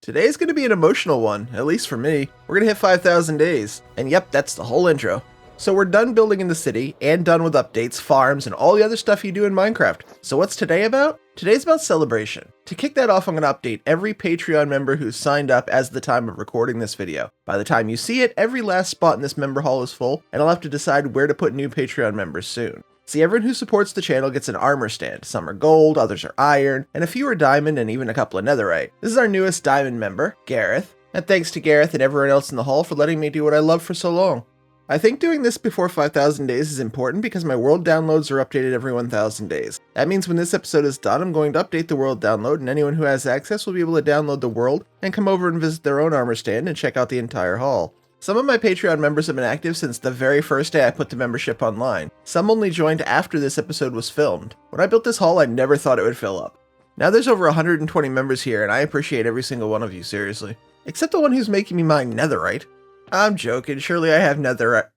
Today's gonna be an emotional one, at least for me. We're gonna hit 5,000 days. And yep, that's the whole intro. So we're done building in the city, and done with updates, farms, and all the other stuff you do in Minecraft. So what's today about? Today's about celebration. To kick that off, I'm gonna update every Patreon member who's signed up as the time of recording this video. By the time you see it, every last spot in this member hall is full, and I'll have to decide where to put new Patreon members soon. See, everyone who supports the channel gets an armor stand. Some are gold, others are iron, and a few are diamond, and even a couple of netherite. This is our newest diamond member, Gareth, and thanks to Gareth and everyone else in the hall for letting me do what I love for so long. I think doing this before 5,000 days is important because my world downloads are updated every 1,000 days. That means when this episode is done, I'm going to update the world download, and anyone who has access will be able to download the world and come over and visit their own armor stand and check out the entire hall. Some of my Patreon members have been active since the very first day I put the membership online. Some only joined after this episode was filmed. When I built this hall, I never thought it would fill up. Now there's over 120 members here, and I appreciate every single one of you, seriously. Except the one who's making me mine netherite. I'm joking, surely I have netherite.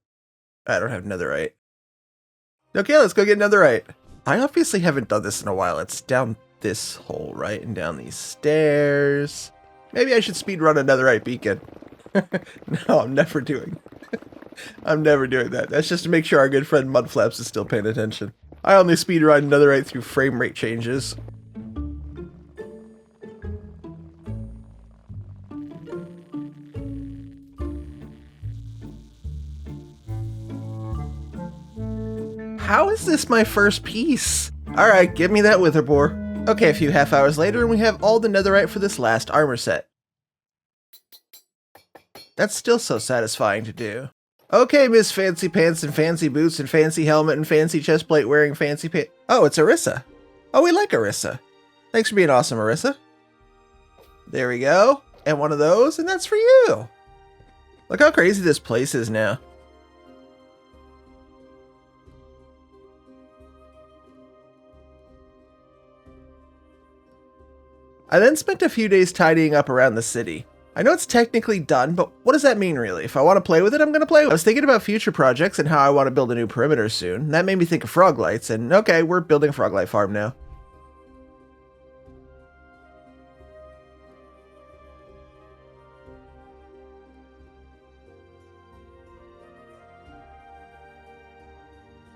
I don't have netherite. Okay, let's go get netherite. I obviously haven't done this in a while. It's down this hole, right? And down these stairs. Maybe I should speedrun a netherite beacon. No, I'm never doing. I'm never doing that. That's just to make sure our good friend Mudflaps is still paying attention. I only speedrun netherite through frame rate changes. How is this my first piece? Alright, give me that wither boar. Okay, a few half hours later and we have all the netherite for this last armor set. That's still so satisfying to do. Okay, Miss Fancy Pants and Fancy Boots and Fancy Helmet and Fancy Chestplate wearing Fancy Pants. Oh, it's Arissa. Oh, we like Arissa. Thanks for being awesome, Arissa. There we go. And one of those, and that's for you. Look how crazy this place is now. I then spent a few days tidying up around the city. I know it's technically done, but what does that mean really? If I want to play with it, I'm going to play with it. I was thinking about future projects and how I want to build a new perimeter soon. That made me think of Froglights, and okay, we're building a Froglight farm now.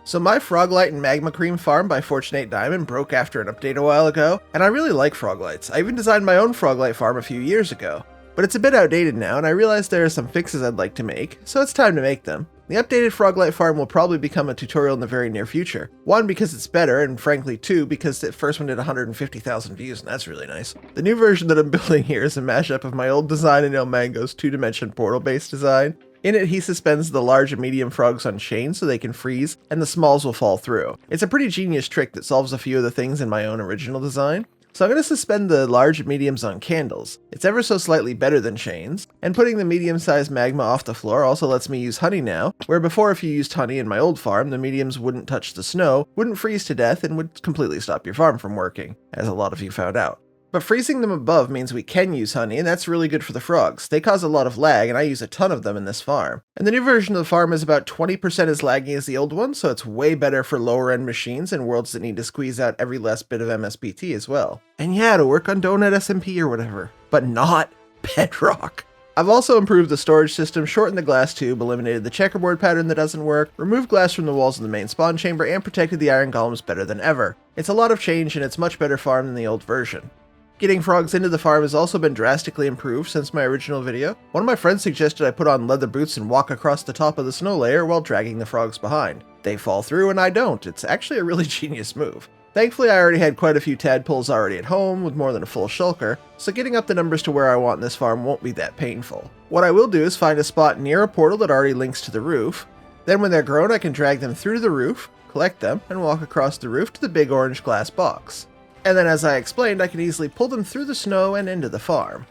So my Froglight and Magma Cream farm by Fortunate Diamond broke after an update a while ago, and I really like Froglights. I even designed my own Froglight farm a few years ago. But it's a bit outdated now, and I realized there are some fixes I'd like to make, so it's time to make them. The updated Froglight farm will probably become a tutorial in the very near future. One, because it's better, and frankly two, because the first one did 150,000 views, and that's really nice. The new version that I'm building here is a mashup of my old design and Elmango's 2-dimension portal-based design. In it, he suspends the large and medium frogs on chains so they can freeze, and the smalls will fall through. It's a pretty genius trick that solves a few of the things in my own original design. So I'm going to suspend the large and mediums on candles. It's ever so slightly better than chains, and putting the medium-sized magma off the floor also lets me use honey now, where before if you used honey in my old farm, the mediums wouldn't touch the snow, wouldn't freeze to death, and would completely stop your farm from working, as a lot of you found out. But freezing them above means we can use honey, and that's really good for the frogs. They cause a lot of lag, and I use a ton of them in this farm. And the new version of the farm is about 20% as laggy as the old one, so it's way better for lower-end machines and worlds that need to squeeze out every last bit of MSBT as well. And yeah, to work on Donut SMP or whatever, but not Bedrock. I've also improved the storage system, shortened the glass tube, eliminated the checkerboard pattern that doesn't work, removed glass from the walls of the main spawn chamber, and protected the iron golems better than ever. It's a lot of change, and it's much better farm than the old version. Getting frogs into the farm has also been drastically improved since my original video. One of my friends suggested I put on leather boots and walk across the top of the snow layer while dragging the frogs behind. They fall through and I don't. It's actually a really genius move. Thankfully, I already had quite a few tadpoles already at home with more than a full shulker, so getting up the numbers to where I want in this farm won't be that painful. What I will do is find a spot near a portal that already links to the roof. Then when they're grown, I can drag them through the roof, collect them, and walk across the roof to the big orange glass box. And then as I explained, I can easily pull them through the snow and into the farm.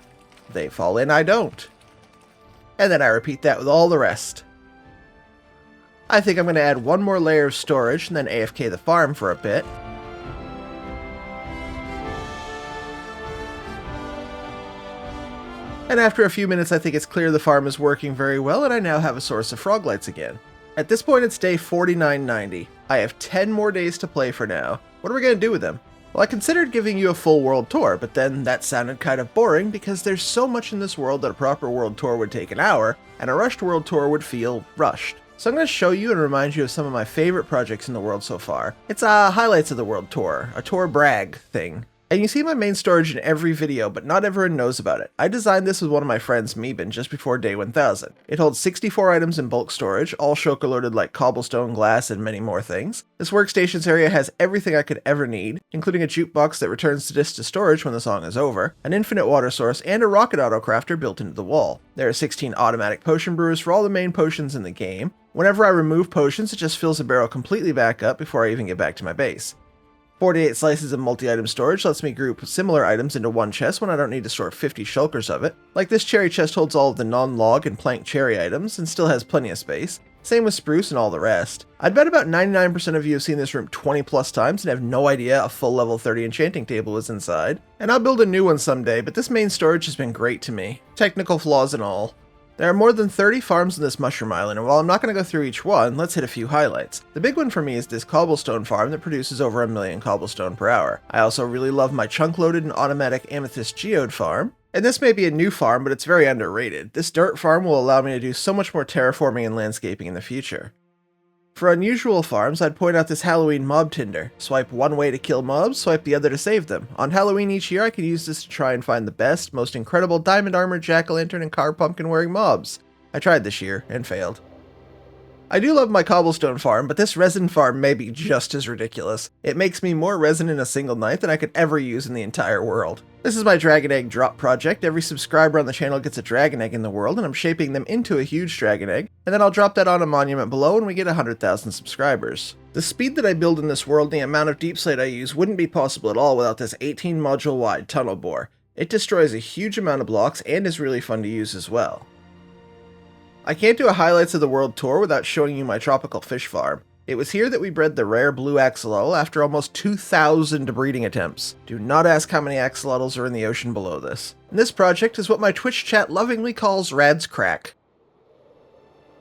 They fall in, I don't. And then I repeat that with all the rest. I think I'm going to add one more layer of storage and then AFK the farm for a bit. And after a few minutes I think it's clear the farm is working very well and I now have a source of Froglights again. At this point it's day 4990. I have 10 more days to play for now. What are we going to do with them? Well, I considered giving you a full world tour, but then that sounded kind of boring because there's so much in this world that a proper world tour would take an hour, and a rushed world tour would feel rushed. So I'm going to show you and remind you of some of my favorite projects in the world so far. It's highlights of the world tour, a tour brag thing. And you see my main storage in every video, but not everyone knows about it. I designed this with one of my friends, Meebin, just before day 1000. It holds 64 items in bulk storage, all shulker loaded like cobblestone, glass, and many more things. This workstations area has everything I could ever need, including a jukebox that returns the disc to storage when the song is over, an infinite water source, and a rocket autocrafter built into the wall. There are 16 automatic potion brewers for all the main potions in the game. Whenever I remove potions, it just fills the barrel completely back up before I even get back to my base. 48 slices of multi-item storage lets me group similar items into one chest when I don't need to store 50 shulkers of it. Like this cherry chest holds all of the non-log and plank cherry items and still has plenty of space. Same with spruce and all the rest. I'd bet about 99% of you have seen this room 20 plus times and have no idea a full level 30 enchanting table is inside. And I'll build a new one someday, but this main storage has been great to me. Technical flaws and all. There are more than 30 farms in this mushroom island, and while I'm not going to go through each one, let's hit a few highlights. The big one for me is this cobblestone farm that produces over 1 million cobblestone per hour. I also really love my chunk-loaded and automatic amethyst geode farm. And this may be a new farm, but it's very underrated. This dirt farm will allow me to do so much more terraforming and landscaping in the future. For unusual farms, I'd point out this Halloween mob tinder. Swipe one way to kill mobs, swipe the other to save them. On Halloween each year, I can use this to try and find the best, most incredible diamond armored jack-o'-lantern and car pumpkin wearing mobs. I tried this year, and failed. I do love my cobblestone farm, but this resin farm may be just as ridiculous. It makes me more resin in a single night than I could ever use in the entire world. This is my dragon egg drop project. Every subscriber on the channel gets a dragon egg in the world, and I'm shaping them into a huge dragon egg, and then I'll drop that on a monument below when we get 100,000 subscribers. The speed that I build in this world and the amount of deep slate I use wouldn't be possible at all without this 18 module wide tunnel bore. It destroys a huge amount of blocks and is really fun to use as well. I can't do a highlights of the world tour without showing you my tropical fish farm. It was here that we bred the rare blue axolotl after almost 2,000 breeding attempts. Do not ask how many axolotls are in the ocean below this. And this project is what my Twitch chat lovingly calls Rad's Crack.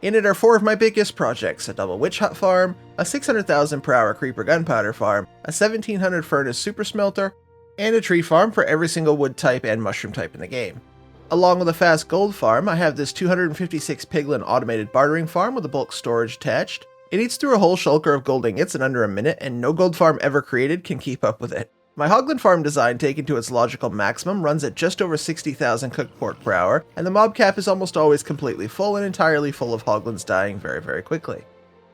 In it are 4 of my biggest projects, a double witch hut farm, a 600,000 per hour creeper gunpowder farm, a 1700 furnace super smelter, and a tree farm for every single wood type and mushroom type in the game. Along with a fast gold farm, I have this 256 piglin automated bartering farm with a bulk storage attached. It eats through a whole shulker of gold ingots in under a minute, and no gold farm ever created can keep up with it. My hoglin farm design, taken to its logical maximum, runs at just over 60,000 cooked pork per hour, and the mob cap is almost always completely full and entirely full of hoglins dying very quickly.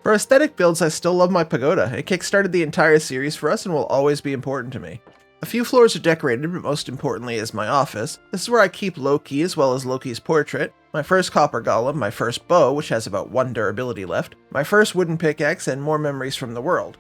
For aesthetic builds, I still love my pagoda. It kickstarted the entire series for us and will always be important to me. A few floors are decorated, but most importantly is my office. This is where I keep Loki as well as Loki's portrait, my first copper golem, my first bow, which has about 1 durability left, my first wooden pickaxe, and more memories from the world.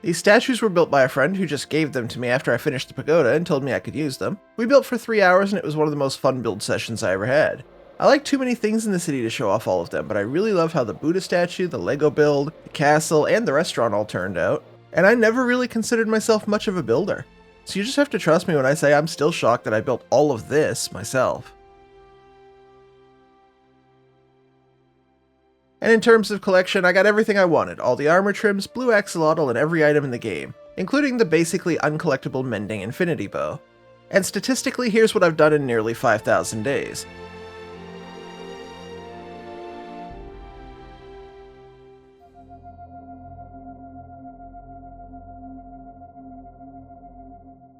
These statues were built by a friend who just gave them to me after I finished the pagoda and told me I could use them. We built for 3 hours and it was one of the most fun build sessions I ever had. I like too many things in the city to show off all of them, but I really love how the Buddha statue, the Lego build, the castle, and the restaurant all turned out. And I never really considered myself much of a builder. So you just have to trust me when I say I'm still shocked that I built all of this myself. And in terms of collection, I got everything I wanted. All the armor trims, blue axolotl, and every item in the game, including the basically uncollectible mending infinity bow. And statistically, here's what I've done in nearly 5,000 days.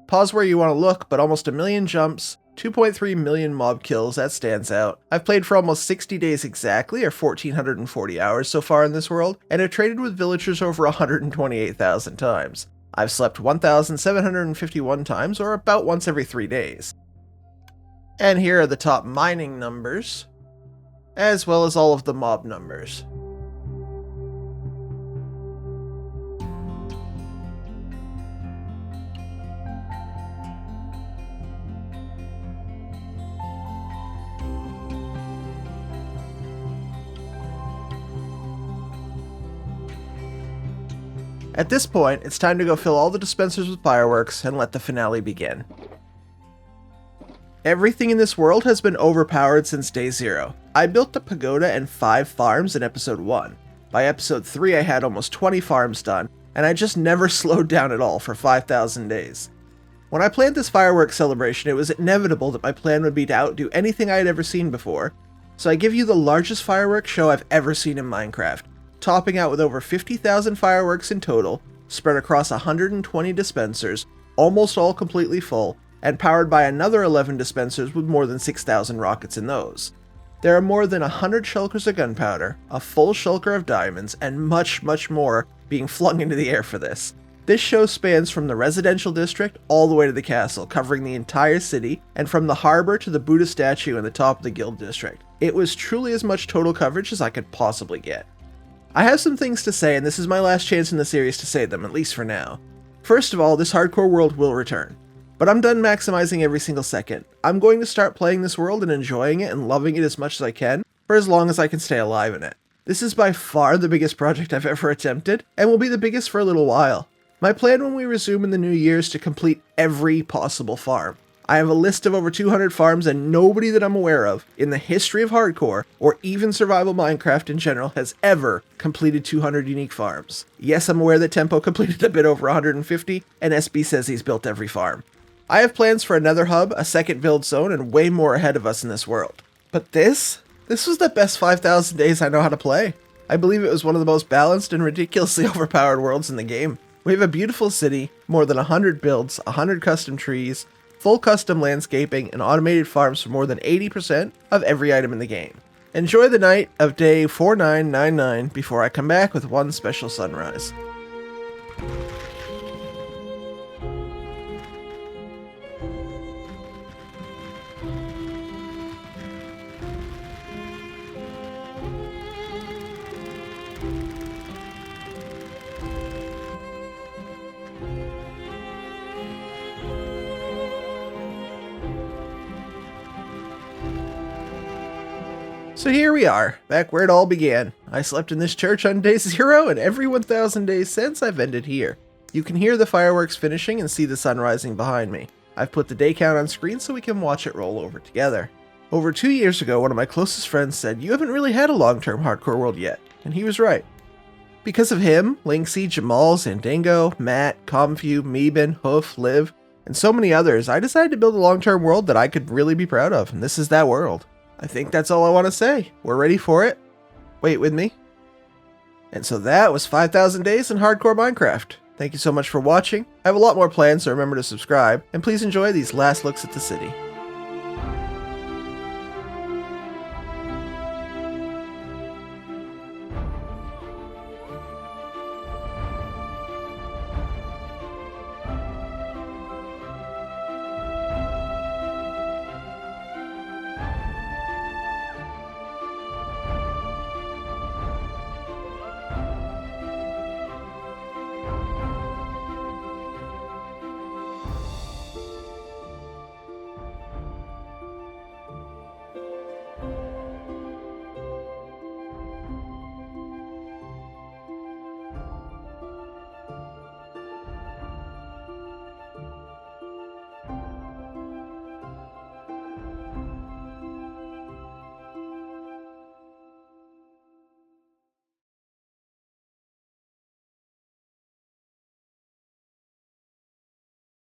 Pause where you want to look, but almost 1 million jumps, 2.3 million mob kills, that stands out. I've played for almost 60 days exactly, or 1,440 hours so far in this world, and have traded with villagers over 128,000 times. I've slept 1,751 times, or about once every 3 days. And here are the top mining numbers, as well as all of the mob numbers. At this point, it's time to go fill all the dispensers with fireworks and let the finale begin. Everything in this world has been overpowered since day 0. I built the pagoda and 5 farms in episode 1. By episode 3 I had almost 20 farms done, and I just never slowed down at all for 5,000 days. When I planned this fireworks celebration, it was inevitable that my plan would be to outdo anything I had ever seen before, so I give you the largest fireworks show I've ever seen in Minecraft, topping out with over 50,000 fireworks in total, spread across 120 dispensers, almost all completely full, and powered by another 11 dispensers with more than 6,000 rockets in those. There are more than 100 shulkers of gunpowder, a full shulker of diamonds, and much, much more being flung into the air for this. This show spans from the residential district all the way to the castle, covering the entire city, and from the harbor to the Buddha statue in the top of the guild district. It was truly as much total coverage as I could possibly get. I have some things to say, and this is my last chance in the series to say them, at least for now. First of all, this hardcore world will return. But I'm done maximizing every single second. I'm going to start playing this world and enjoying it and loving it as much as I can, for as long as I can stay alive in it. This is by far the biggest project I've ever attempted, and will be the biggest for a little while. My plan when we resume in the new year is to complete every possible farm. I have a list of over 200 farms, and nobody that I'm aware of in the history of hardcore, or even survival Minecraft in general, has ever completed 200 unique farms. Yes, I'm aware that Tempo completed a bit over 150, and SB says he's built every farm. I have plans for another hub, a second build zone, and way more ahead of us in this world. But this was the best 5,000 days I know how to play. I believe it was one of the most balanced and ridiculously overpowered worlds in the game. We have a beautiful city, more than 100 builds, 100 custom trees, full custom landscaping, and automated farms for more than 80% of every item in the game. Enjoy the night of day 4999 before I come back with one special sunrise. So here we are, back where it all began. I slept in this church on day 0, and every 1,000 days since I've ended here. You can hear the fireworks finishing and see the sun rising behind me. I've put the day count on screen so we can watch it roll over together. Over 2 years ago, one of my closest friends said, "You haven't really had a long-term hardcore world yet," and he was right. Because of him, Linksy, Jamal, Zandango, Matt, Comfu, Meben, Hoof, Liv, and so many others, I decided to build a long-term world that I could really be proud of, and this is that world. I think that's all I want to say. We're ready for it. Wait with me. And so that was 5,000 days in hardcore Minecraft. Thank you so much for watching. I have a lot more plans, so remember to subscribe, and please enjoy these last looks at the city.